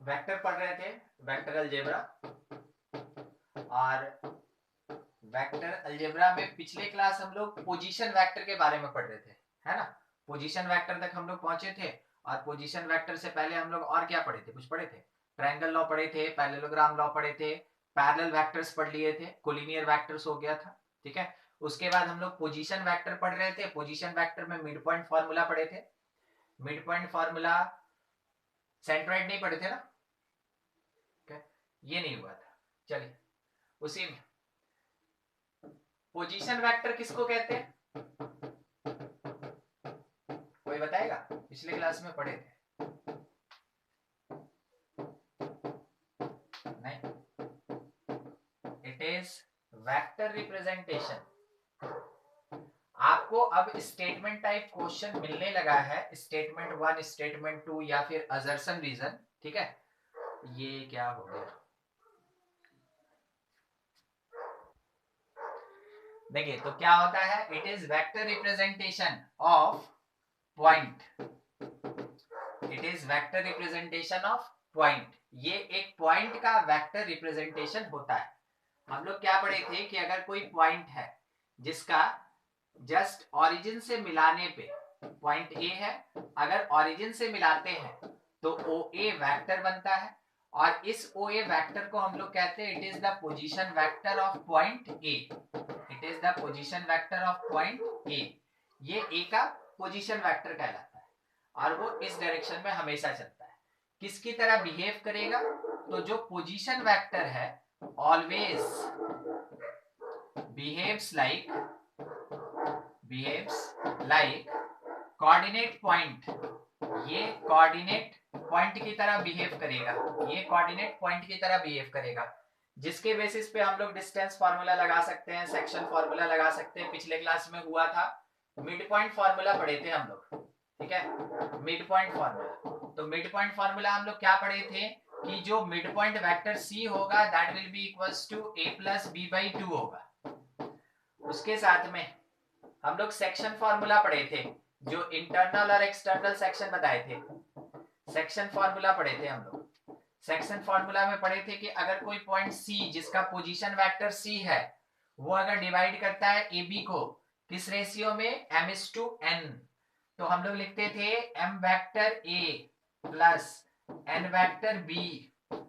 Vector पढ़ रहे थे, वेक्टर अलजेब्रा। और वेक्टर अलजेब्रा में पिछले क्लास हम लोग पोजीशन वेक्टर के बारे में पढ़ रहे थे, है ना। पोजीशन वेक्टर तक हम लोग पहुंचे थे। और पोजीशन वेक्टर से पहले हम लोग और क्या पढ़े थे, कुछ पढ़े थे। ट्रायंगल लॉ पढ़े थे, पैरेललोग्राम लॉ पढ़े थे, पैरेलल वेक्टर्स पढ़ लिए थे, कोलिनियर वेक्टर्स हो गया था, ठीक है। उसके बाद हम लोग पोजीशन वेक्टर पढ़ रहे थे। पोजीशन वेक्टर में मिड पॉइंट फार्मूला पढ़े थे। मिड पॉइंट फार्मूला सेंट्रोइड नहीं पढ़े थे ना, ये नहीं हुआ था। चलिए, उसी में पोजीशन वेक्टर किसको कहते हैं, कोई बताएगा। पिछले क्लास में पढ़े थे, नहीं। It is vector representation. आपको अब स्टेटमेंट टाइप क्वेश्चन मिलने लगा है, स्टेटमेंट 1, स्टेटमेंट 2 या फिर असर्शन रीजन, ठीक है। ये क्या हो गया, देखिए तो क्या होता है, it is vector representation of point. It is vector representation of point. ये एक पॉइंट का वेक्टर रिप्रेजेंटेशन होता है। हम लोग क्या पढ़े थे कि अगर कोई पॉइंट है जिसका जस्ट ओरिजिन से मिलाने पे, पॉइंट ए है, अगर ओरिजिन से मिलाते हैं तो ओ ए वैक्टर बनता है। और इस ओ ए वैक्टर को हम लोग कहते हैं it is the position vector of point A. It is the position vector of point A. ये ए का पोजीशन वेक्टर कहलाता है और वो इस डायरेक्शन में हमेशा चलता है। किसकी तरह बिहेव करेगा, तो जो पोजीशन वेक्टर है always behaves like coordinate point. ये कोऑर्डिनेट पॉइंट की तरह बिहेव करेगा, ये कोऑर्डिनेट पॉइंट की तरह बिहेव करेगा, जिसके बेसिस पे हम लोग डिस्टेंस फार्मूला लगा सकते हैं, सेक्शन फार्मूला लगा सकते हैं। पिछले क्लास में हुआ था, मिड पॉइंट फार्मूला पढ़े थे हम लोग, ठीक है। मिड पॉइंट फार्मूला, तो मिड पॉइंट फार्मूला हम लोग क्या पढ़े थे कि जो मिड पॉइंट वेक्टर सी होगा that will be equals to a plus B by 2 होगा। उसके साथ में हम लोग सेक्शन फार्मूला पढ़े थे, जो इंटरनल और एक्सटर्नल सेक्शन बताए थे। सेक्शन फार्मूला पढ़े थे हम लोग। सेक्शन फार्मूला में पढ़े थे कि अगर कोई पॉइंट सी जिसका पोजीशन वेक्टर सी है, वो अगर डिवाइड करता है ए बी को किस रेशियो में, m/n, तो हम लोग लिखते थे m vector a plus n vector b,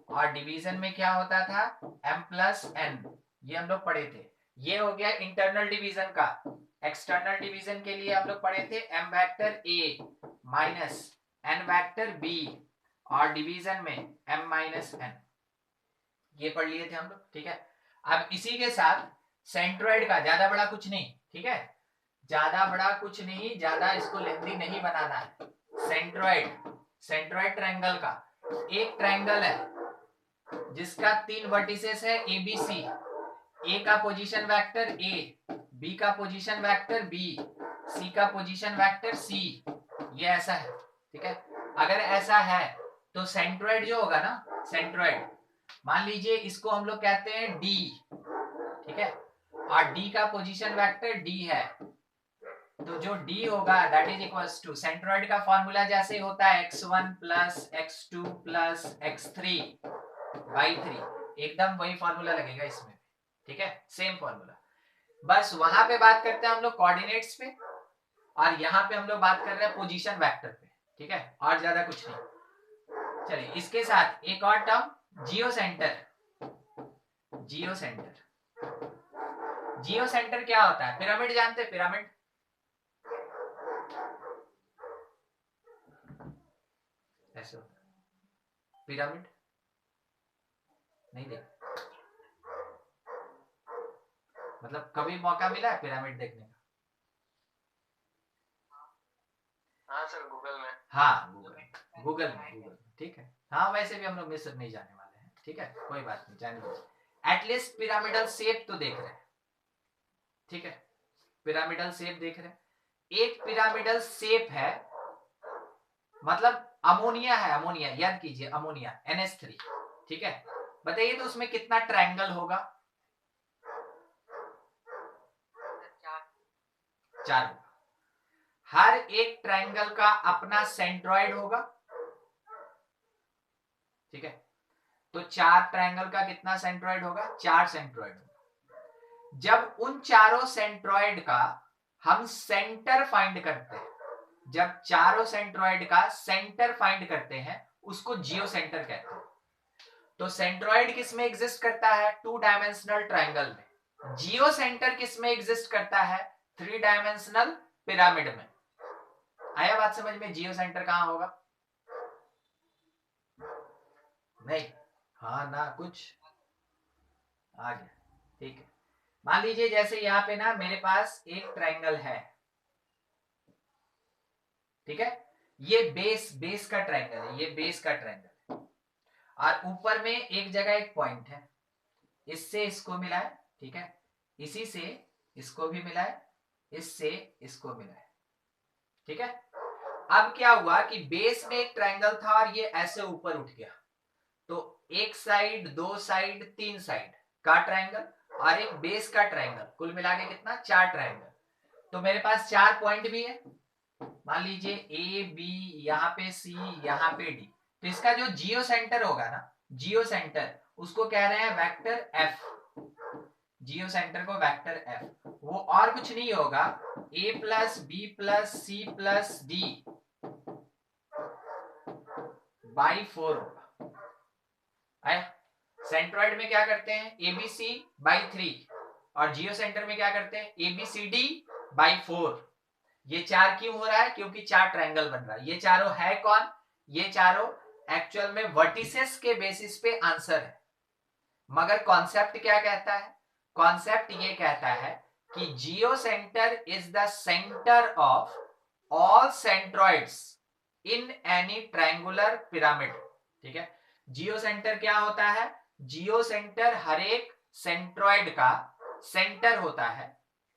और डिवीजन में क्या होता था m प्लस n। ये हम लोग पढ़े थे। ये हो गया इंटरनल डिवीजन का। एक्सटर्नल डिवीजन के लिए हम लोग पढ़े थे m vector a minus n vector b, और डिवीजन में m माइनस n। ये पढ़ लिए थे हम लोग, ठीक है। अब इसी के साथ सेंट्रोइड का, ज्यादा बड़ा कुछ नहीं, ठीक है, ज्यादा बड़ा कुछ नहीं, ज्यादा इसको लेंथी नहीं बनाना है। सेंट्रोइड, सेंट्रोइड ट्रायंगल का एक ट्रायंगल है जिसका 3 वर्टिसेस है ए बी सी। ए का पोजीशन वेक्टर ए, बी का पोजीशन वेक्टर बी, सी का पोजीशन वेक्टर सी। ये ऐसा है, ठीक है। अगर ऐसा है तो सेंट्रोइड जो होगा ना, सेंट्रोइड, मान लीजिए इसको हम लोग कहते हैं डी, ठीक है, और डी का पोजीशन वेक्टर डी है, तो जो डी होगा that is equals to, centroid का फॉर्मूला जैसे होता है x1 plus x2 plus x3 by 3, एकदम वही फॉर्मूला लगेगा इसमें, ठीक है, सेम फॉर्मूला। बस वहां पे बात करते हैं हम लोग कोऑर्डिनेट्स पे, और यहाँ पे हम लोग बात कर रहे हैं पोजीशन वेक्टर पे, ठीक है, और ज्यादा कुछ नहीं। चलिए इसके साथ एक और टर्म जियो सेंटर। जियो सेंटर, जियो सेंटर क्या होता है, पिरामिड जानते हैं, पिरामिड, ऐसे होता है पिरामिड, नहीं देख, मतलब कभी मौका मिला है पिरामिड देखने का। हाँ सर, गूगल में। हाँ गूगल, गूगल में, ठीक है। हाँ वैसे भी हम लोग मिस्र नहीं जाने वाले हैं, ठीक है, कोई बात नहीं, जाने दीजिए। एटलीस्ट पिरामिडल शेप तो देख रहे हैं, ठीक है, पिरामिडल शेप देख रहे हैं। एक पिरामिडल शेप है, मतलब अमोनिया है, अमोनिया याद कीजिए, अमोनिया NH3, ठीक है। बताइए तो उसमें कितना ट्रायंगल होगा, 4 होगा। हर एक ट्रायंगल का अपना सेंट्रॉइड होगा, ठीक है, तो 4 ट्रायंगल का कितना सेंट्रोइड होगा, 4 सेंट्रोइड होगा। जब उन चारों सेंट्रोइड का हम सेंटर फाइंड करते हैं, जब चारों सेंट्रोइड का सेंटर फाइंड करते हैं उसको जियो सेंटर कहते हैं। तो सेंट्रोइड किस में एग्जिस्ट करता है, 2 डायमेंशनल ट्रायंगल में। जियो सेंटर किस में एग्जिस्ट करता है, 3 डायमेंशनल पिरामिड में। आया बात समझ में, जियो सेंटर कहां होगा, नहीं, हाँ ना, कुछ आ गया, ठीक है। मान लीजिए जैसे यहाँ पे ना मेरे पास एक ट्रायंगल है, ठीक है, ये बेस का ट्रायंगल है, ये बेस का ट्रायंगल है, और ऊपर में एक जगह एक पॉइंट है, इससे इसको मिलाए, ठीक है, इसी से इसको भी मिलाए, इससे इसको मिलाए, ठीक है। अब क्या हुआ कि बेस में एक ट्रायंगल था और ये ऐसे ऊपर उठ गया, तो एक साइड, 2 साइड, 3 साइड का ट्रायंगल और एक बेस का ट्रायंगल, कुल मिला के कितना, 4 ट्रायंगल। तो मेरे पास 4 पॉइंट भी है, मान लीजिए ए बी, यहाँ पे सी, यहाँ पे डी। तो इसका जो जियो सेंटर होगा ना, जियो सेंटर, उसको कह रहे हैं वेक्टर एफ, जियो सेंटर को वेक्टर एफ। वो और कुछ नहीं होगा, A plus B plus C plus D by 4 होगा। आया, सेंट्रोइड में क्या करते हैं, एबीसी बाई 3, और जियो सेंटर में क्या करते हैं, एबीसीडी बाई 4। ये 4 क्यों हो रहा है, क्योंकि 4 ट्रायंगल बन रहा है। ये चारों है कौन, ये चारों एक्चुअल में वर्टिसेस के बेसिस पे आंसर है, मगर कॉन्सेप्ट क्या कहता है, कॉन्सेप्ट ये कहता है कि geo centre is the centre of all centroids in any triangular pyramid, ठीक है। जियो सेंटर क्या होता है, जियो सेंटर हर एक सेंट्रोइड का सेंटर होता है,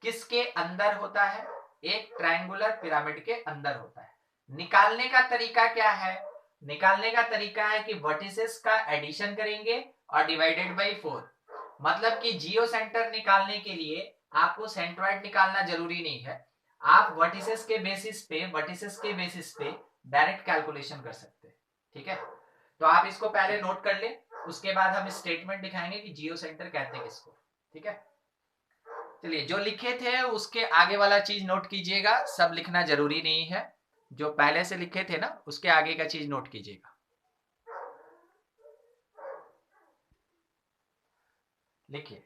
किसके अंदर होता है, एक ट्रायंगुलर पिरामिड के अंदर होता है। निकालने का तरीका क्या है, निकालने का तरीका है कि वर्टिसेस का एडिशन करेंगे और डिवाइडेड बाई 4। मतलब कि जियो सेंटर निकालने के लिए आपको सेंट्रोइड निकालना जरूरी नहीं है, आप वर्टिसेस के बेसिस पे डायरेक्ट कैलकुलेशन कर सकते हैं, ठीक है। तो आप इसको पहले नोट कर ले, उसके बाद हम स्टेटमेंट दिखाएंगे कि जियो सेंटर कहते हैं किसको, ठीक है। चलिए, जो लिखे थे उसके आगे वाला चीज नोट कीजिएगा, सब लिखना जरूरी नहीं है, जो पहले से लिखे थे ना उसके आगे का चीज नोट कीजिएगा। लिखिए,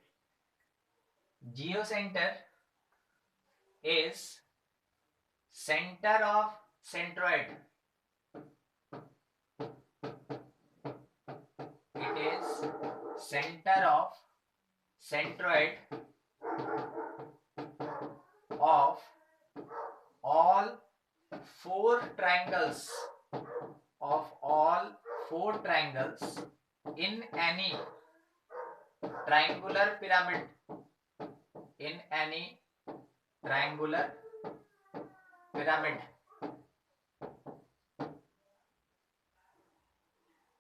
geo centre is centre of centroid, it is center of centroid of all 4 triangles, of all 4 triangles in any triangular pyramid, in any triangular pyramid।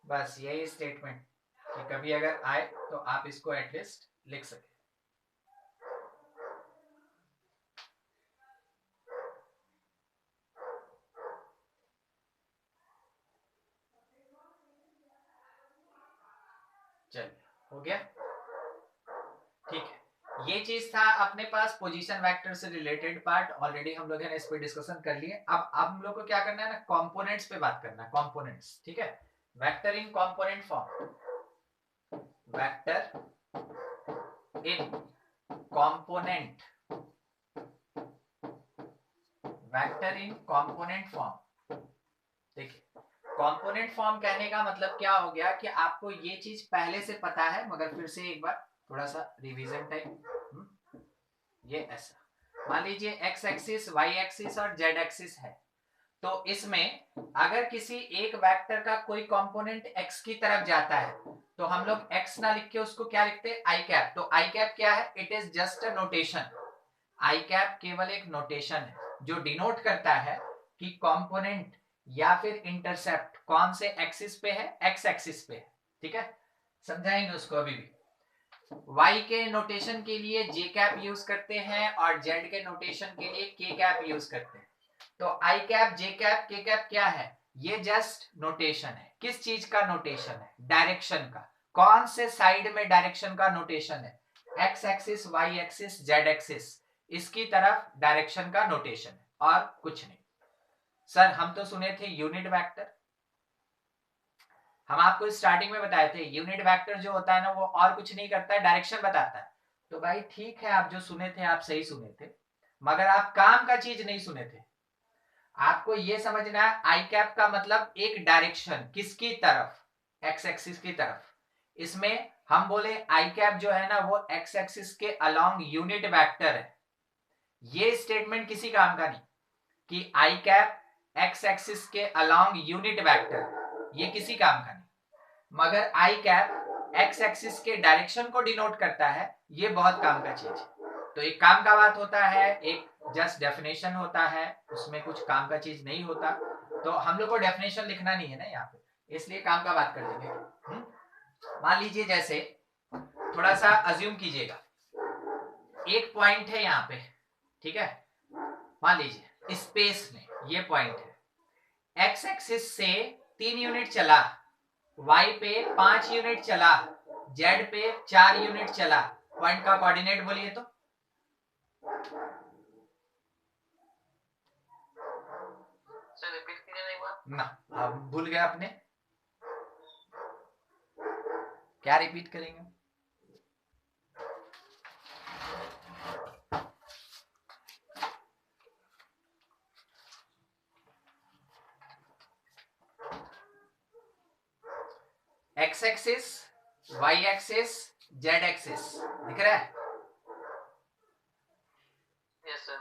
बस यही स्टेटमेंट कि कभी अगर आए तो आप इसको एटलीस्ट लिख सके। चलिए, हो गया, ठीक है। ये चीज था अपने पास पोजीशन वेक्टर से रिलेटेड पार्ट, ऑलरेडी हम लोगों ने इस पे डिस्कशन कर लिए। अब हम लोग को क्या करना है ना, कंपोनेंट्स पे बात करना है, कंपोनेंट्स, ठीक है। वेक्टर इन कंपोनेंट फॉर्म, वेक्टर इन कंपोनेंट, वेक्टर इन कंपोनेंट फॉर्म। देखिए, कंपोनेंट फॉर्म कहने का मतलब क्या हो गया कि आपको ये चीज पहले से पता है, मगर फिर से एक बार थोड़ा सा रिवीजन टाइप। ये ऐसा मान लीजिए एक्स एक्सिस, वाई एक्सिस और जेड एक्सिस है, तो इसमें अगर किसी एक वेक्टर का कोई कंपोनेंट एक्स की तरफ जाता है तो हम लोग एक्स ना लिख के उसको क्या लिखते हैं, आई कैप। तो आई कैप क्या है, it is just a notation. I cap केवल एक नोटेशन है जो डिनोट करता है कि कंपोनेंट या फिर इंटरसेप्ट कौन से एक्सिस पे है, एक्स एक्सिस पे है, ठीक है। समझाएंगे उसको अभी भी। y के नोटेशन के लिए जे कैप यूज करते हैं और z के नोटेशन के लिए के कैप यूज करते हैं। तो आई कैप, जे कैप, के कैप क्या है, ये जस्ट नोटेशन है। किस चीज का नोटेशन है? डायरेक्शन का। कौन से साइड में डायरेक्शन का नोटेशन है? X axis, Y axis, Z axis, इसकी तरफ डायरेक्शन का नोटेशन है और कुछ नहीं। सर हम तो सुने थे यूनिट वेक्टर, हम आपको स्टार्टिंग में बताए थे यूनिट वेक्टर जो होता है ना वो और कुछ नहीं करता है, डायरेक्शन बताता है। तो भाई ठीक है, आप जो सुने थे आप सही सुने थे, मगर आप काम का चीज नहीं सुने थे। आपको ये समझना है आई कैप का मतलब एक डायरेक्शन, किसकी तरफ? एक्स एक्सिस की तरफ। इसमें हम बोले आई कैप जो है ना वो एक्स एक्सिस के अलोंग यूनिट वेक्टर है। ये स्टेटमेंट किसी काम का नहीं कि आई कैप एक्स एक्सिस के अलोंग यूनिट वेक्टर, ये किसी काम का नहीं। मगर आई कैप एक्स एक्सिस के डायरेक्शन को डिनोट करता है, ये बहुत काम का चीज है। तो एक काम का बात होता है, एक जस्ट डेफिनेशन होता है, उसमें कुछ काम का चीज नहीं होता। तो हम लोग को डेफिनेशन लिखना नहीं है ना यहाँ पे, इसलिए काम का बात कर देंगे। मान लीजिए जैसे थोड़ा सा अज्यूम कीजिएगा, एक पॉइंट है यहाँ पे, ठीक है, मान लीजिए स्पेस में ये पॉइंट है। एक्स एक्सिस से 3 यूनिट चला, वाई पे 5 यूनिट चला, जेड पे 4 यूनिट चला। पॉइंट का कोऑर्डिनेट बोलिए तो। सर रिपीट कीजिए ना एक बार। ना, अब भूल गए आपने, क्या रिपीट करेंगे? X axis, Y axis, Z axis दिख रहा है? Yes sir.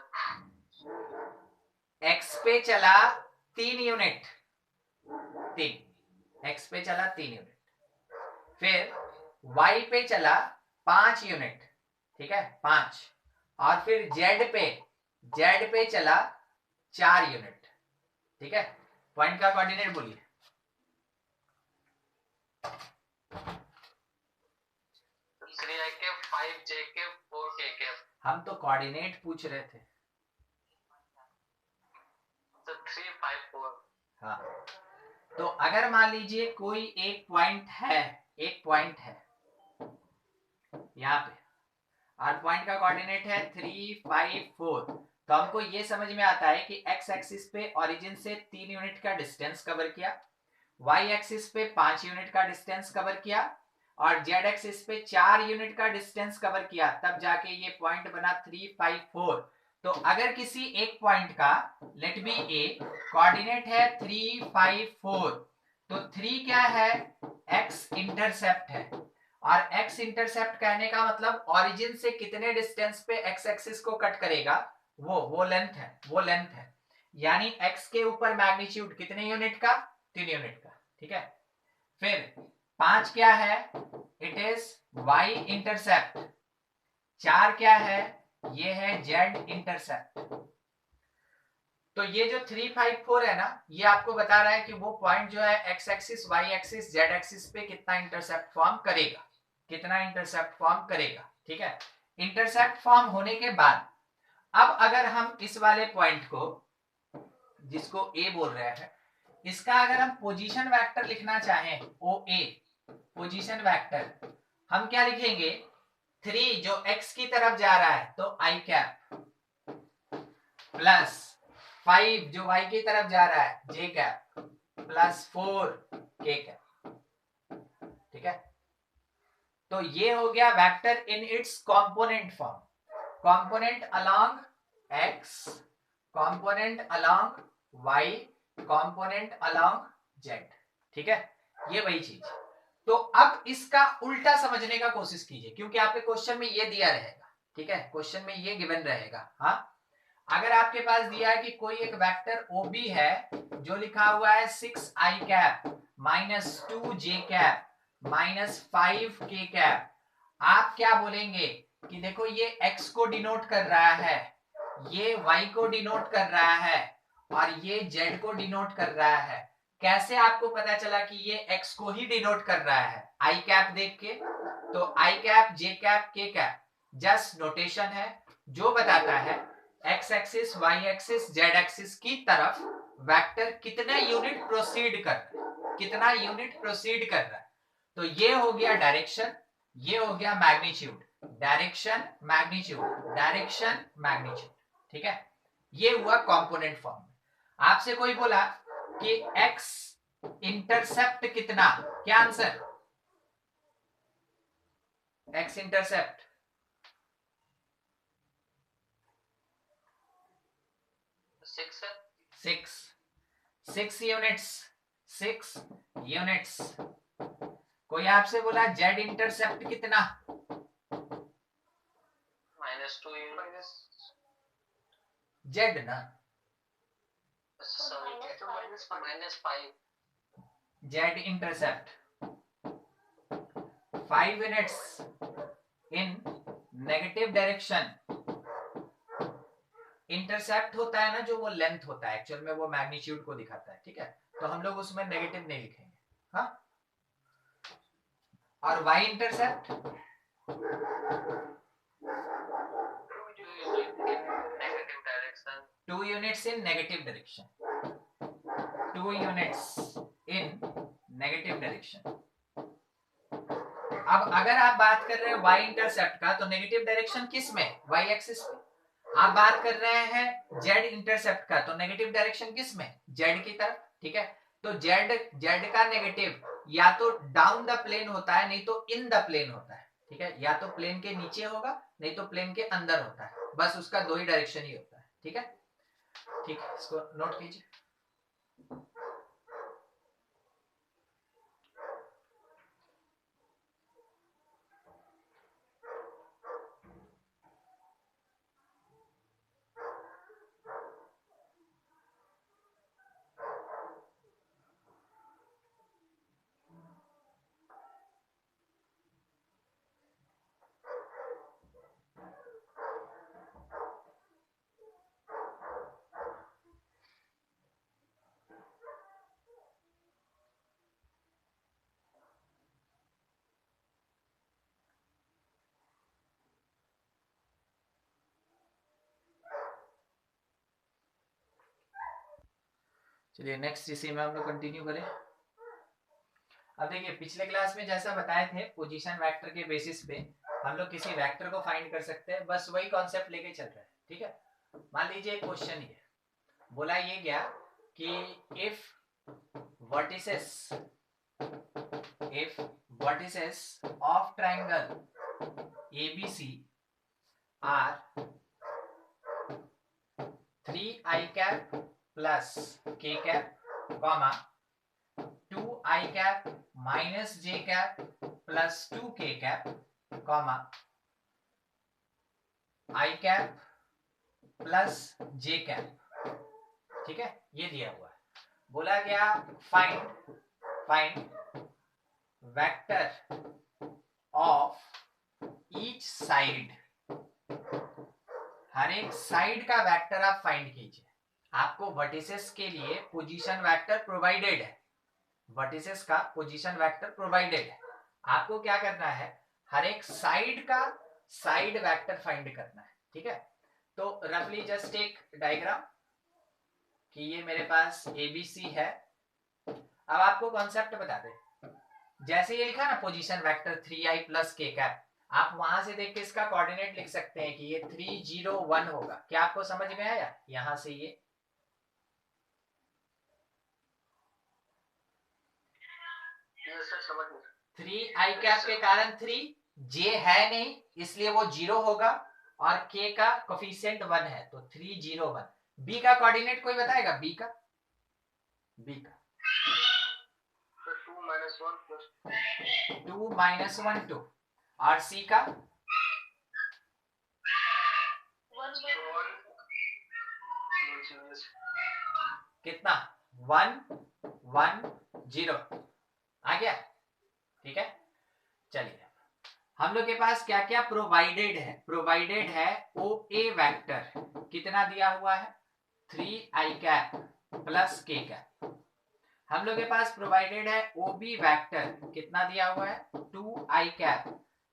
एक्स पे चला 3 यूनिट, 3 एक्स पे चला 3 यूनिट, फिर वाई पे चला 5 यूनिट, ठीक है 5, और फिर जेड पे चला 4 यूनिट, ठीक है। पॉइंट का कोऑर्डिनेट बोलिए। 3i cap, 5j cap, 4k cap. हम तो कोऑर्डिनेट पूछ रहे थे। सर 3, 5, 4। हाँ, तो अगर मान लीजिए कोई एक पॉइंट है यहाँ पे, और पॉइंट का कोऑर्डिनेट है 3, 5, 4, तो हमको ये समझ में आता है कि एक्स एक्सिस पे ओरिजिन से 3 यूनिट का डिस्टेंस कवर किया, वाई एक्सिस पे 5 यूनिट का डिस्टेंस कवर किया, और जेड एक्सिस पे 4 यूनिट का डिस्टेंस कवर किया, तब जाके ये पॉइंट बना 3, 5, 4। तो अगर किसी एक पॉइंट का लेट बी ए कोऑर्डिनेट है 3, 5, 4, तो 3 क्या है? एक्स इंटरसेप्ट है, और एक्स इंटरसेप्ट कहने का मतलब ओरिजिन से कितने डिस्टेंस पे एक्स एक्सिस को कट करेगा, वो लेंथ है। यानी एक्स के ऊपर मैग्नीट्यूड कितने यूनिट का? 3 यूनिट का, ठीक है। फिर 5 क्या है? It is why intercept. 4 क्या है? ये है जेड इंटरसेप्ट। तो ये जो 3, 5, 4 है ना, ये आपको बता रहा है कि वो पॉइंट जो है x axis, Y axis, Z axis पे कितना इंटरसेप्ट फॉर्म करेगा, ठीक है। इंटरसेप्ट फॉर्म होने के बाद अब अगर हम इस वाले पॉइंट को, जिसको ए बोल रहे हैं, इसका अगर हम पोजीशन वेक्टर लिखना चाहें, ओ ए पोजीशन वेक्टर, हम क्या लिखेंगे? 3 जो एक्स की तरफ जा रहा है तो आई कैप, प्लस 5 जो वाई की तरफ जा रहा है जे कैप, प्लस 4 के कैप, ठीक है। तो ये हो गया vector in its component form, component along X, component along Y, component along Z, ठीक है। ये वही चीज। तो अब इसका उल्टा समझने का कोशिश कीजिए, क्योंकि आपके क्वेश्चन में ये दिया रहेगा, ठीक है, क्वेश्चन में ये गिवन रहेगा। हाँ, अगर आपके पास दिया है कि कोई एक वेक्टर OB है जो लिखा हुआ है 6i cap minus 2j cap minus 5k cap, आप क्या बोलेंगे कि देखो ये x को डिनोट कर रहा है, ये y को डिनोट कर रहा है, और ये z को डिनोट कर रहा है। कैसे आपको पता चला कि ये x को ही डिनोट कर रहा है? i कैप देख के। तो i cap, j cap, k cap just notation है जो बताता है x axis, Y axis, Z axis की तरफ वेक्टर कितना यूनिट प्रोसीड कर रहा है, कितना यूनिट प्रोसीड कर रहा है। तो ये हो गया डायरेक्शन, ये हो गया magnitude, direction magnitude, direction magnitude, ठीक है। ये हुआ कंपोनेंट फॉर्म में। आपसे कोई बोला कि एक्स इंटरसेप्ट कितना, क्या answer? X intercept 6 units, 6 units. कोई आपसे बोला जेड इंटरसेप्ट कितना? -2 यूनिट्स, जेड ना, -5 Z intercept 5 units in negative direction. Intercept होता है ना जो, वो लेंथ होता है, एक्चुअल में वो मैग्नीट्यूड को दिखाता है, ठीक है। तो हम लोग उसमें नेगेटिव नहीं लिखेंगे, हाँ। और Y intercept 2 units in negative direction, 2 units in negative direction. अब अगर आप बात कर रहे हैं वाई इंटरसेप्ट का, तो नेगेटिव डायरेक्शन किस में? वाई एक्सिस पे। आप बात कर रहे हैं जेड इंटरसेप्ट का, तो नेगेटिव डायरेक्शन किस में? जेड की तरफ, ठीक है। तो जेड का नेगेटिव या तो डाउन द प्लेन होता है, नहीं तो इन द प्लेन होता है, ठीक है। या तो प्लेन के नीचे होगा, नहीं तो प्लेन के अंदर होता है, बस उसका 2 ही डायरेक्शन ही होता है, ठीक है। ठीक है, इसको नोट कीजिए। चलिए नेक्स्ट इसी में हम लोग कंटिन्यू करें। अब देखिए पिछले क्लास में जैसा बताए थे, पोजीशन वेक्टर के बेसिस पे हम लोग किसी वेक्टर को फाइंड कर सकते हैं, बस वही कॉन्सेप्ट लेके चल रहे हैं, ठीक है। मान लीजिए एक क्वेश्चन ये बोला ये गया कि if vertices of triangle ABC are 3i cap plus k cap, comma 2i cap minus j cap plus 2k cap, comma i cap plus j cap, ठीक है। ये दिया हुआ है, बोला गया find vector of each side, हर एक साइड का वेक्टर आप फाइंड कीजिए। आपको वर्टिसेस के लिए पोजीशन वेक्टर प्रोवाइडेड है, वर्टिसेस का पोजीशन वेक्टर प्रोवाइडेड है। आपको क्या करना है, हर एक साइड का साइड वेक्टर फाइंड करना है, ठीक है। तो रफली जस्ट एक डायग्राम कि ये मेरे पास ABC है। अब आपको कॉन्सेप्ट बता दे, जैसे ये लिखा ना position vector 3i plus k cap, आप वहां से देख के इसका कोऑर्डिनेट लिख सकते हैं कि ये 3 0 1 होगा। क्या आपको समझ में आया? यहां से ये समझ 3i कैप के कारण 3, j है नहीं इसलिए वो 0 होगा, और k का कोफिशिएंट 1 है तो 3 0 1। b का कोऑर्डिनेट कोई बताएगा? b का 2 minus 1 2, और c का 1 कितना? 1 1 0 आ गया, ठीक है। चलिए हम लोग के पास क्या क्या प्रोवाइडेड है? प्रोवाइडेड है OA वेक्टर, कितना दिया हुआ है? 3i cap plus k cap. हम लोग के पास प्रोवाइडेड है OB वेक्टर, कितना दिया हुआ है? 2i cap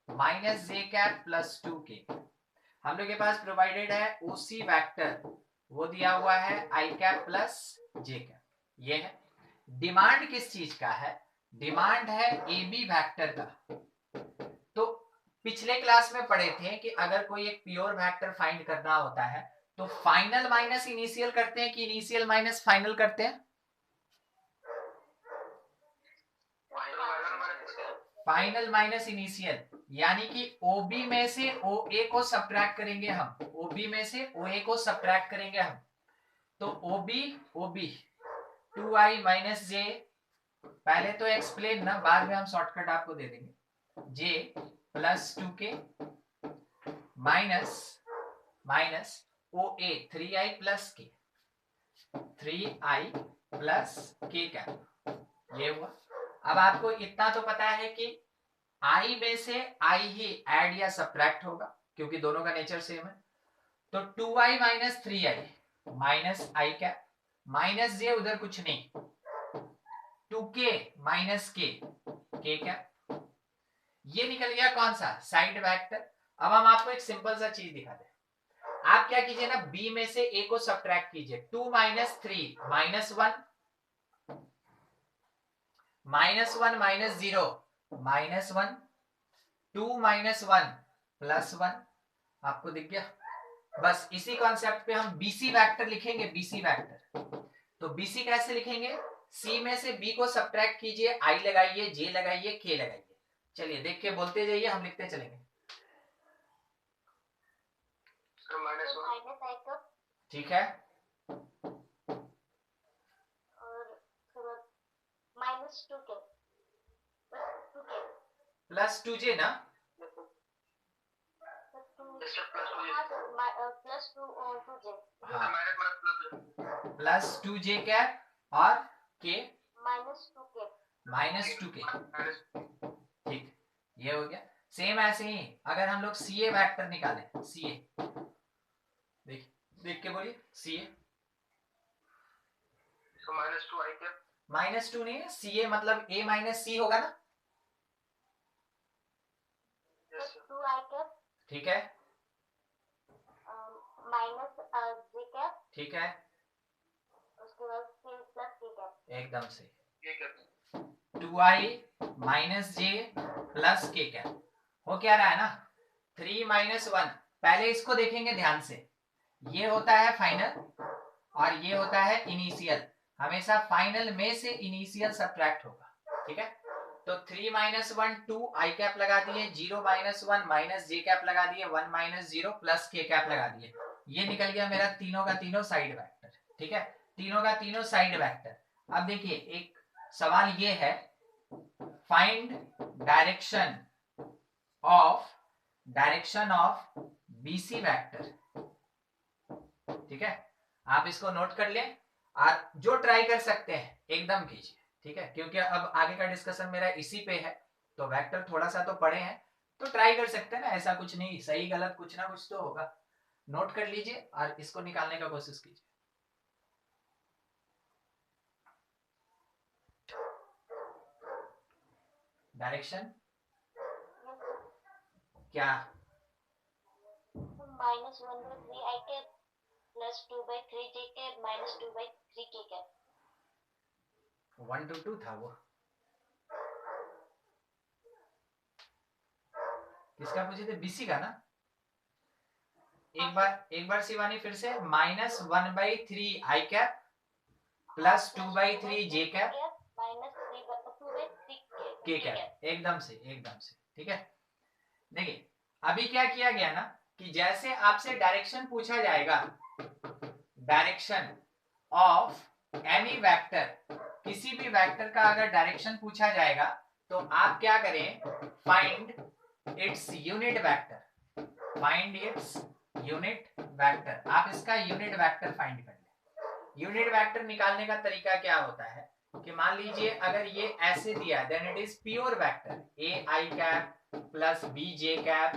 minus j cap plus 2k। हम लोग के पास प्रोवाइडेड है OC वेक्टर, वो दिया हुआ है i cap plus J cap, ये है। डिमांड किस चीज का है? डिमांड है ए बी वेक्टर का। तो पिछले क्लास में पढ़े थे कि अगर कोई एक प्योर वेक्टर फाइंड करना होता है तो फाइनल माइनस इनिशियल करते हैं कि इनिशियल माइनस फाइनल करते हैं? फाइनल माइनस इनिशियल, यानी कि OB में से OA को सब्ट्रैक्ट करेंगे हम, OB में से OA को सब्ट्रैक्ट करेंगे हम। तो OB 2i माइनस जे, पहले तो एक्सप्लेन ना, बाद में हम शॉर्टकट आपको दे देंगे, J plus 2k minus OA 3i plus k, 3i plus k cap, ये हुआ। अब आपको इतना तो पता है कि i में से i ही ऐड या सब्ट्रैक्ट होगा क्योंकि दोनों का नेचर सेम है। तो 2i minus 3i minus i cap minus J, उधर कुछ नहीं, 2k माइनस k कैप, ये निकल गया कौन सा? Side vector. अब हम आपको एक सिंपल सा चीज दिखाते हैं। आप क्या कीजिए ना, b में से a को सब्ट्रैक्ट कीजिए, 2 minus 3 minus 1 minus 1 minus 0 minus 1, 2 minus 1 plus 1, आपको दिख गया? बस इसी कॉन्सेप्ट पे हम BC वेक्टर लिखेंगे, BC वेक्टर। तो BC कैसे लिखेंगे? C में से B को सब्ट्रैक्ट कीजिए, I लगाइए, J लगाइए, K लगाइए। चलिए देख के बोलते जाइए, हम लिखते चलेंगे। ठीक है, माइनस 2k प्लस 2j ना, प्लस 2j, हाँ, प्लस 2j कैप और k माइनस 2k, ठीक, ये हो गया। सेम ऐसे ही अगर हम लोग CA वेक्टर निकालें, CA देख के बोलिए, CA minus 2i cap, minus 2 नहीं है, CA मतलब A माइनस C होगा ना, ठीक है, माइनस जे कैप, ठीक है, उसके बाद फिर प्लस के कैप, एकदम सही। ये कैप 2i माइनस जे प्लस k कैप हो क्या रहा है ना, 3 माइनस 1। पहले इसको देखेंगे ध्यान से, ये होता है फाइनल और ये होता है इनिशियल। हमेशा फाइनल में से इनिशियल सब्ट्रैक्ट होगा, ठीक है। तो 3 माइनस 1 2 i कैप लगा दिए, 0 माइनस 1 माइनस जे कैप लगा दिए, 1 माइनस 0 प्लस k कैप लगा दिए। ये निकल गया मेरा तीनों का तीनों साइड वेक्टर, ठीक है, तीनों का तीनों साइड वेक्टर। अब देखिए एक सवाल ये है, find direction of BC vector, ठीक है। आप इसको नोट कर लें और जो ट्राई कर सकते हैं एकदम कीजिए, ठीक है, क्योंकि अब आगे का डिस्कशन मेरा इसी पे है। तो वेक्टर थोड़ा सा तो पढ़े हैं तो ट्राई कर सकते हैं ना, ऐसा कुछ नहीं, सही गलत कुछ ना कुछ तो होगा। नोट कर लीजिए और इसको निकालने का कोशिश कीजिए। डायरेक्शन क्या? Minus 1/3 i cap plus 2/3 j cap minus 2/3 k cap. 1 to 2 था वो, किसका पूछे थे? BC का ना। एक बार शिवानी फिर से, minus 1/3 i cap plus 2/3 j cap minus 2/3 k cap, एकदम से ठीक है। देखिए अभी क्या किया गया ना कि जैसे आपसे डायरेक्शन पूछा जाएगा, डायरेक्शन ऑफ एनी वेक्टर, किसी भी वेक्टर का अगर डायरेक्शन पूछा जाएगा तो आप क्या करें, find its unit vector, find its unit vector. आप इसका यूनिट वेक्टर फाइंड कर लें। यूनिट वेक्टर निकालने का तरीका क्या होता है कि मान लीजिए अगर ये ऐसे दिया then it is pure vector, A I cap plus B J cap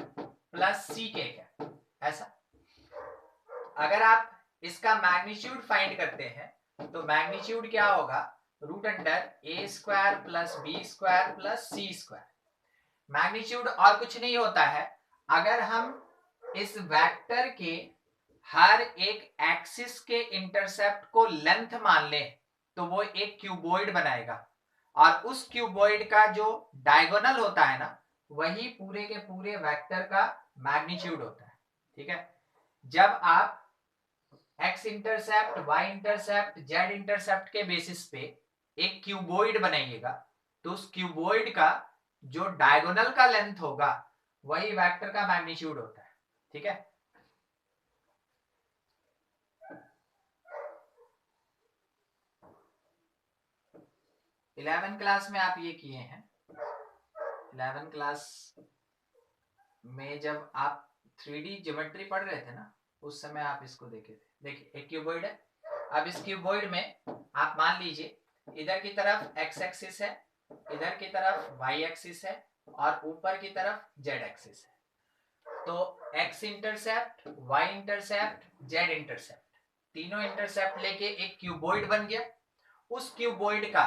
plus C K cap, ऐसा। अगर आप इसका मैग्नीट्यूड फाइंड करते हैं तो मैग्नीट्यूड क्या होगा, root under A square plus B square plus C square. Magnitude और कुछ नहीं होता है, अगर हम इस वेक्टर के हर एक एक्सिस के इंटरसेप्ट को लेंथ मान ले तो वो एक क्यूबॉइड बनाएगा, और उस क्यूबॉइड का जो डायगोनल होता है ना, वही पूरे के पूरे वेक्टर का मैग्नीट्यूड होता है। ठीक है, जब आप X intercept, Y intercept, Z intercept के बेसिस पे एक क्यूबॉइड बनाइएगा, तो उस क्यूबॉइड का जो डायगोनल का लेंथ होगा वही वेक्टर का मैग्नीट्यूड होता है। ठीक है, इलेवन क्लास में आप ये किए हैं। 11 क्लास में जब आप 3D ज्योमेट्री पढ़ रहे थे ना, उस समय आप इसको देखे थे। देखिए एक क्यूबॉइड है, अब इस क्यूबॉइड में आप मान लीजिए इधर की तरफ एक्स एक्सिस है, इधर की तरफ वाई एक्सिस है, और ऊपर की तरफ जेड एक्सिस है। तो x intercept, Y intercept, Z intercept, तीनों इंटरसेप्ट लेके एक क्यूबॉइड बन गया। उस क्यूबॉइड का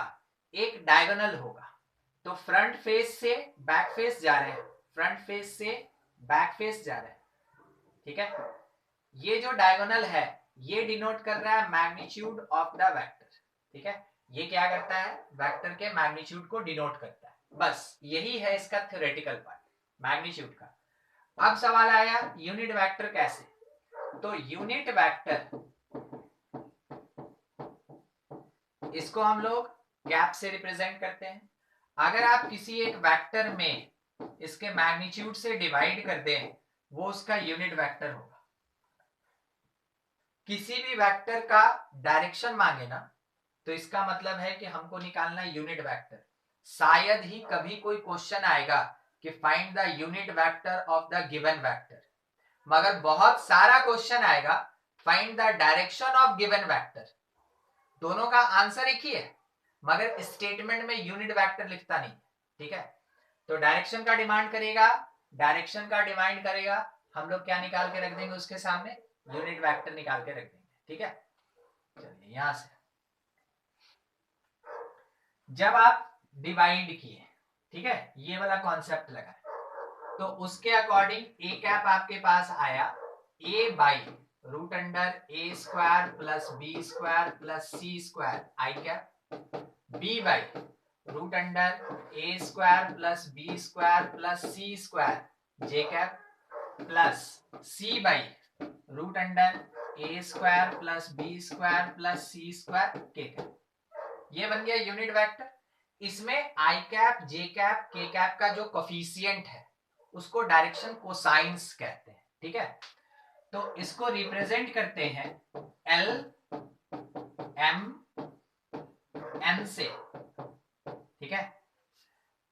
एक डायगोनल होगा, तो फ्रंट फेस से बैक फेस जा रहे हैं, फ्रंट फेस से बैक फेस जा रहे हैं। ठीक है, ये जो डायगोनल है ये डिनोट कर रहा है मैग्नीट्यूड ऑफ द वेक्टर। ठीक है, ये क्या करता है, वेक्टर के मैग्नीट्यूड को डिनोट करता है। बस यही है इसका थ्योरेटिकल पार्ट, मैग्नीट्यूड का। अब सवाल आया यूनिट वेक्टर कैसे, तो यूनिट वेक्टर इसको हम लोग कैप से रिप्रेजेंट करते हैं। अगर आप किसी एक वेक्टर में इसके मैग्नीट्यूड से डिवाइड कर दें, वो उसका यूनिट वेक्टर होगा। किसी भी वेक्टर का डायरेक्शन मांगे ना, तो इसका मतलब है कि हमको निकालना यूनिट वेक्टर। शायद ही कभी कोई क्वेश्चन आएगा कि find the unit vector of the given vector, मगर बहुत सारा क्वेश्चन आएगा find the direction of given vector. दोनों का आंसर एक ही है, मगर स्टेटमेंट में यूनिट वेक्टर लिखता नहीं। ठीक है, तो डायरेक्शन का डिमांड करेगा, डायरेक्शन का डिमांड करेगा, हम लोग क्या निकाल के रख देंगे उसके सामने, यूनिट वेक्टर निकाल के रख देंगे। ठीक है, चलिए यहां से जब आप डिवाइड किए, ठीक है, ये वाला कॉन्सेप्ट लगा, तो उसके अकॉर्डिंग ए कैप आपके पास आया A by root under A square plus B square plus C square I cap, B by root under A square plus B square plus C square J cap, plus C by root under A square plus B square plus C square K cap. ये बन गया unit vector. इसमें I cap, J cap, के cap का जो coefficient है उसको direction cosines कहते हैं। ठीक है, तो इसको रिप्रेजेंट करते हैं एल एम एन से। ठीक है,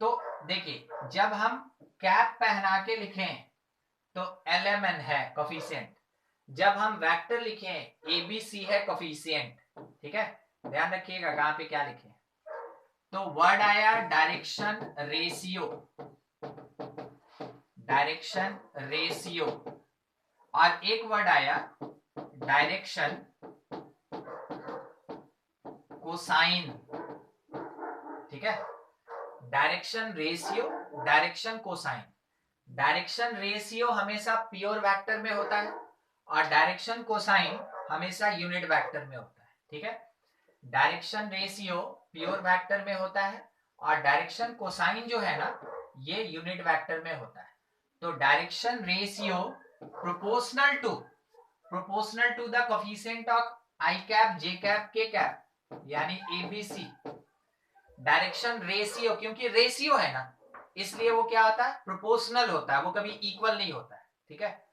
तो देखिए जब हम कैप पहना के लिखें तो एल एम एन है कोफिशिएंट, जब हम वेक्टर लिखें ए बी सी है कोफिशिएंट। ठीक है, ध्यान रखिएगा कहां पे क्या लिखे। तो वर्ड आया डायरेक्शन रेशियो, डायरेक्शन रेशियो, और एक वर्ड आया डायरेक्शन कोसाइन। ठीक है, direction ratio, direction cosine. Direction ratio हमेशा प्योर वेक्टर में होता है और डायरेक्शन कोसाइन हमेशा यूनिट वेक्टर में होता है। ठीक है, डायरेक्शन रेशियो प्योर वेक्टर में होता है और डायरेक्शन कोसाइन जो है ना ये यूनिट वेक्टर में होता है। तो direction ratio proportional to the coefficient of i cap, J cap, के कैप, यानी a b c. Direction ratio, क्योंकि रेशियो है ना इसलिए वो क्या होता है, प्रोपोर्शनल होता है, वो कभी इक्वल नहीं होता है। ठीक है,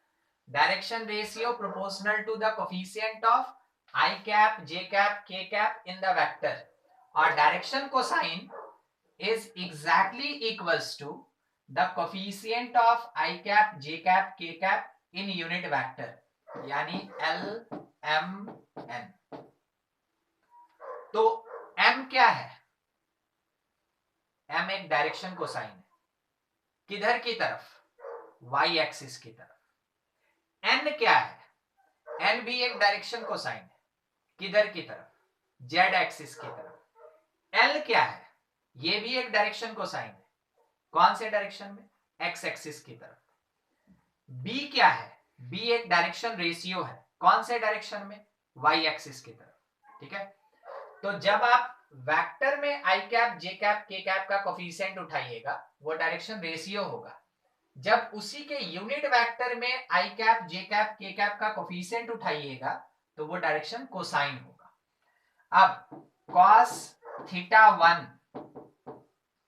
direction ratio proportional to the coefficient of i cap, J cap, के कैप इन द वेक्टर, और direction cosine is exactly equals to the coefficient of i cap, J cap, के कैप इन यूनिट वेक्टर, यानी l m n. तो m क्या है, M एक direction cosine है, किधर की तरफ, वाई एक्सिस की तरफ। एन क्या है, एन भी एक डायरेक्शन कोसाइन है, किधर की तरफ, जेड एक्सिस की तरफ। एल क्या है, ये भी एक डायरेक्शन कोसाइन है, कौन से डायरेक्शन में, एक्स एक्सिस की तरफ। बी क्या है, बी एक डायरेक्शन रेशियो है, कौन से डायरेक्शन में? वाई एक्सिस की तरफ। ठीक है, तो जब आप वेक्टर में आई कैप जे कैप के कैप का कोफिशिएंट उठाइएगा वो डायरेक्शन रेशियो होगा। जब उसी के यूनिट वेक्टर में आई कैप जे कैप के कैप का कोफिशिएंट उठाइएगा तो वो डायरेक्शन कोसाइन होगा। अब cos theta 1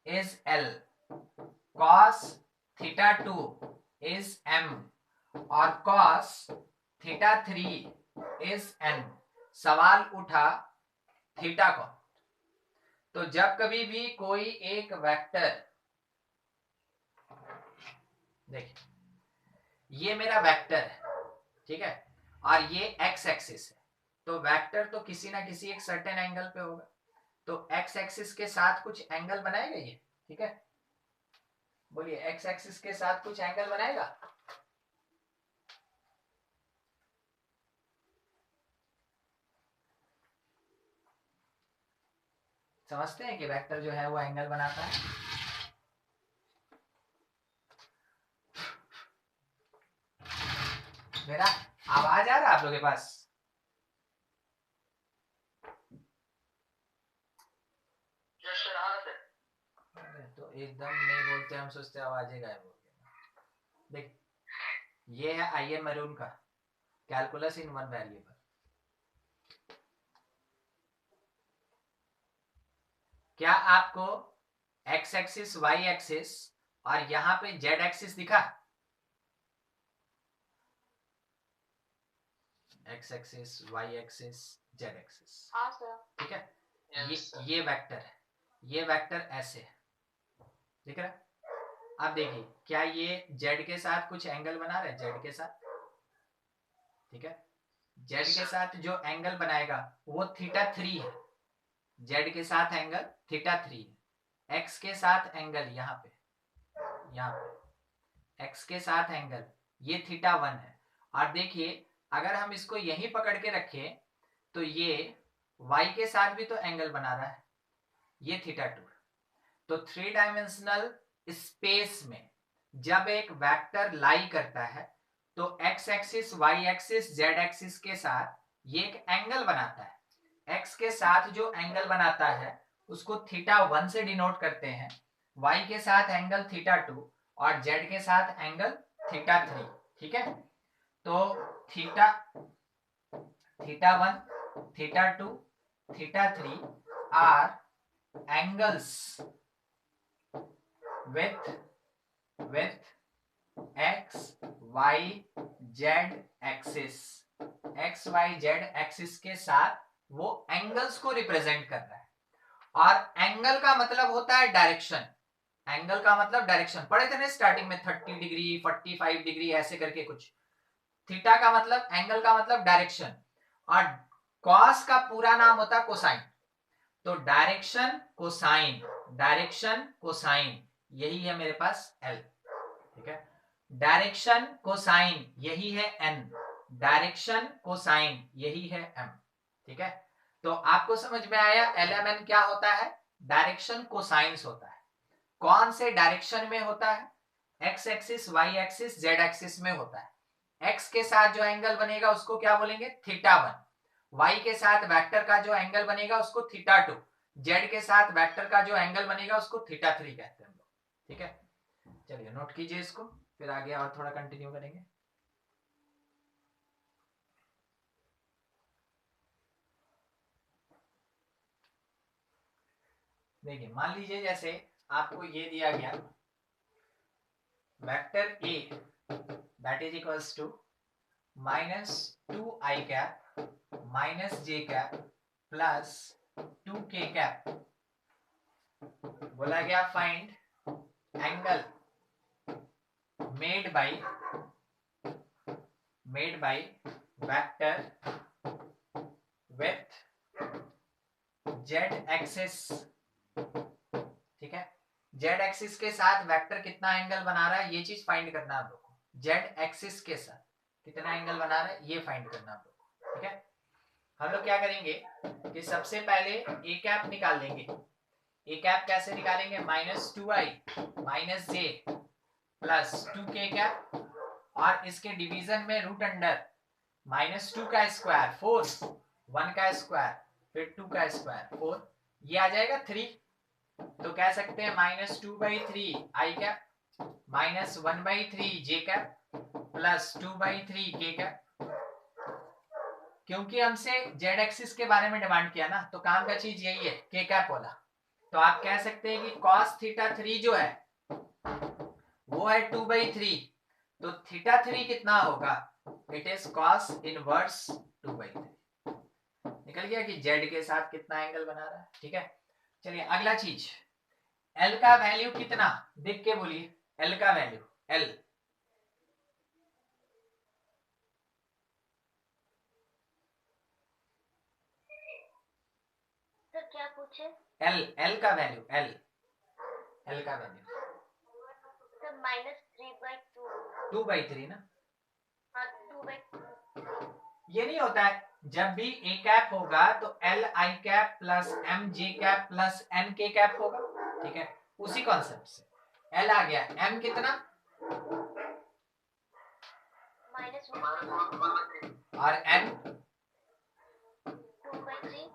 is L, cos theta 2 is M और cos थीटा 3 इज N। सवाल उठा थीटा कौन? तो जब कभी भी कोई एक वेक्टर, देखिए ये मेरा वेक्टर है, ठीक है, और ये एक्स एक्सिस है, तो वेक्टर तो किसी ना किसी एक सर्टेन एंगल पे होगा, तो एक्स एक्सिस के साथ कुछ एंगल बनाएगा ये। ठीक है, बोलिए एक्स एक्सिस के साथ कुछ एंगल बनाएगा। समझते हैं कि वेक्टर जो है वो एंगल बनाता है। मेरा आवाज आ रहा है आप लोगों के पास? तो एकदम नहीं बोलते, हम सोचते आवाजें गायब हो गई। देख ये है आई एम मरून का कैलकुलस इन वन वेरिएबल। क्या आपको एक्स एक्सिस वाई एक्सिस और यहां पे जेड एक्सिस दिखा? X axis Y axis Z axis. हाँ सर। ठीक है, ये वेक्टर है, ये वेक्टर ऐसे है, दिख रहा है? अब देखिए क्या ये जेड के साथ कुछ एंगल बना रहा है? जेड के साथ, ठीक है, जेड के साथ जो एंगल बनाएगा वो थीटा 3 है। जेड के साथ एंगल थीटा 3 है। एक्स के साथ एंगल यहाँ पे एक्स के साथ एंगल ये थीटा 1 है। और देखिए अगर हम इसको यहीं पकड़ के रखें तो ये वाई के साथ भी तो एंगल बना रहा है, ये थीटा 2। तो 3 डायमेंशनल स्पेस में जब एक वेक्टर लाई करता है तो x axis Y axis Z axis के साथ ये एक एंगल बनाता है। एक्स के साथ जो एंगल बनाता है उसको थीटा 1 से डिनोट करते हैं, वाई के साथ एंगल थीटा 2 और जेड के साथ एंगल थीटा 3। ठीक है, तो theta 1 theta 2 theta 3 are angles with x y z axis। x y z axis के साथ वो एंगल्स को रिप्रेजेंट कर रहा है। और एंगल का मतलब होता है डायरेक्शन। एंगल का मतलब डायरेक्शन पढ़े थे ना स्टार्टिंग में, 30 डिग्री 45 डिग्री ऐसे करके कुछ। थीटा का मतलब, एंगल का मतलब डायरेक्शन, और कॉस का पूरा नाम होता है कोसाइन। तो डायरेक्शन कोसाइन यही है मेरे पास L। ठीक है, डायरेक्शन कोसाइन यही है N, डायरेक्शन कोसाइन यही है M। ठीक है, तो आपको समझ में आया LMN क्या होता है? डायरेक्शन कोसाइंस होता है। कौन से डायरेक्शन में होता है? X axis Y axis Z axis में होता है। एक्स के साथ जो एंगल बनेगा उसको क्या बोलेंगे? थीटा 1। वाई के साथ वेक्टर का जो एंगल बनेगा उसको थीटा 2। जेड के साथ वेक्टर का जो एंगल बनेगा उसको थीटा 3 कहते हैं हम लोग। ठीक है, चलिए नोट कीजिए इसको, फिर आगे और थोड़ा कंटिन्यू करेंगे। देखिए मान लीजिए जैसे आपको ये दिया गया vector a that is equals to -2i cap -j cap plus 2k cap. बोला गया find angle made by vector with z axis. ठीक है, जेड एक्सिस के साथ वेक्टर कितना एंगल बना रहा है ये चीज फाइंड करना है आप लोग को। जेड एक्सिस के साथ कितना एंगल बना रहा है ये फाइंड करना आप लोग को। ठीक है, हम लोग क्या करेंगे कि सबसे पहले ए कैप निकाल लेंगे। ए कैप कैसे निकालेंगे? -2i -j plus 2k cap, और इसके डिवीजन में रूट अंडर -2 का स्क्वायर 4, 1 का स्क्वायर फिर 2 का स्क्वायर 4, ये आ जाएगा 3। तो कह सकते हैं -2/3 आई कैप -1/3 जे कैप +2/3 के कैप। क्योंकि हमसे जेड एक्सिस के बारे में डिमांड किया ना, तो काम का चीज यही है के कैप वाला। तो आप कह सकते हैं कि cos θ3 जो है वो है 2/3, तो θ3 कितना होगा, इट इज cos इनवर्स 2/3। निकल गया कि जेड के साथ कितना एंगल बना रहा है। ठीक है, चलिए अगला चीज, एल का वैल्यू कितना, देख के बोलिए, एल का वैल्यू, एल सर क्या पूछे? एल का वैल्यू, एल का वैल्यू सर -3/2। 2/3 ना, हाँ 2/2। ये नहीं होता है, जब भी ए कैप होगा तो l i cap plus m j cap plus n k cap होगा। ठीक है, उसी कॉन्सेप्ट से एल आ गया, एम कितना -1/3। और एन 2/3।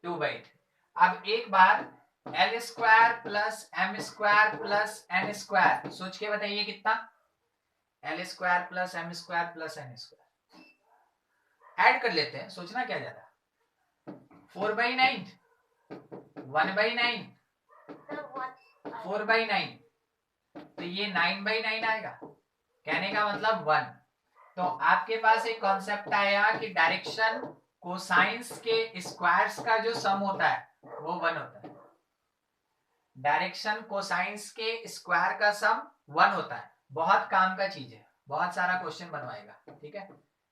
2/3। अब एक बार L square plus M square plus N square सोच के बताइए कितना, L square plus M square plus N square add कर लेते हैं, सोचना क्या ज्यादा, 4/9, 1/9, 4/9, तो ये 9/9 आएगा। कहने का मतलब 1। तो आपके पास एक कॉन्सेप्ट आया कि डायरेक्शन कोसाइंस के स्क्वायर्स का जो सम होता है वो 1 होता है। डायरेक्शन कोसाइंस के स्क्वायर का सम 1 होता है। बहुत काम का चीज है, बहुत सारा क्वेश्चन बनवाएगा। ठीक है,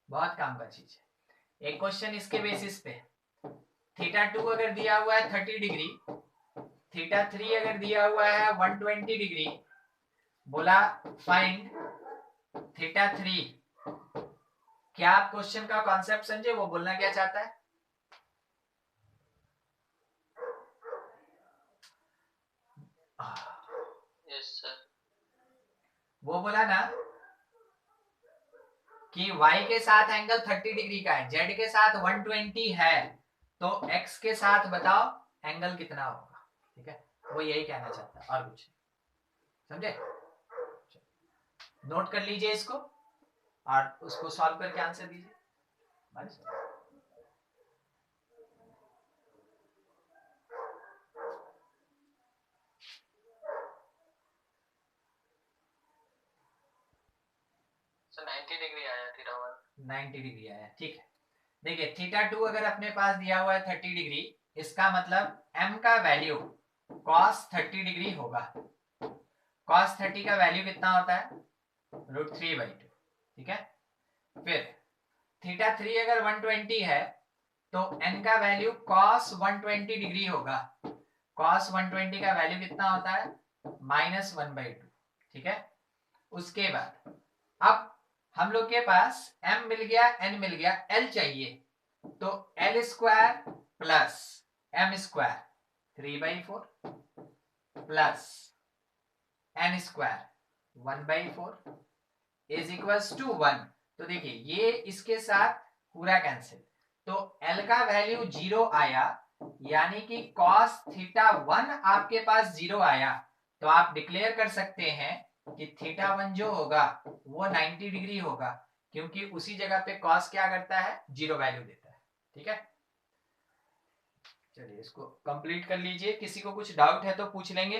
बहुत काम का चीज है। एक क्वेश्चन इसके बेसिस पे, θ2 अगर दिया हुआ है 30 डिग्री, θ3 अगर दिया हुआ है 120 डिग्री, बोला फाइंड θ3। क्या आप क्वेश्चन का कॉन्सेप्ट समझे, वो बोलना क्या चाहता है? Yes sir. वो बोला ना कि y के साथ एंगल 30 डिग्री का है, z के साथ 120 है, तो x के साथ बताओ एंगल कितना होगा। ठीक है, वो यही कहना चाहता है और कुछ नहीं। समझे? नोट कर लीजिए इसको और उसको सॉल्व करके आंसर दीजिए। सर 90 डिग्री आया, θ1 90 डिग्री आया। ठीक है, देखिए θ2 अगर अपने पास दिया हुआ है 30 डिग्री, इसका मतलब m का वैल्यू cos 30 डिग्री होगा। cos 30 का वैल्यू कितना होता है, √3/2। ठीक है, फिर θ3 अगर 120 है तो n का वैल्यू cos 120 डिग्री होगा। cos 120 का वैल्यू कितना होता है, -1/2। ठीक है, उसके बाद अब हम लोग के पास m मिल गया, n मिल गया, l चाहिए, तो l square plus m square 3/4 plus n square 1/4 is equals to 1। तो देखिए ये इसके साथ पूरा कैंसिल, तो l का वैल्यू 0 आया, यानी कि cos θ1 आपके पास 0 आया, तो आप डिक्लेयर कर सकते हैं कि θ1 जो होगा वो 90 डिग्री होगा, क्योंकि उसी जगह पे cos क्या करता है, 0 वैल्यू देता है। ठीक है, चलिए इसको कंप्लीट कर लीजिए। किसी को कुछ डाउट है तो पूछ लेंगे।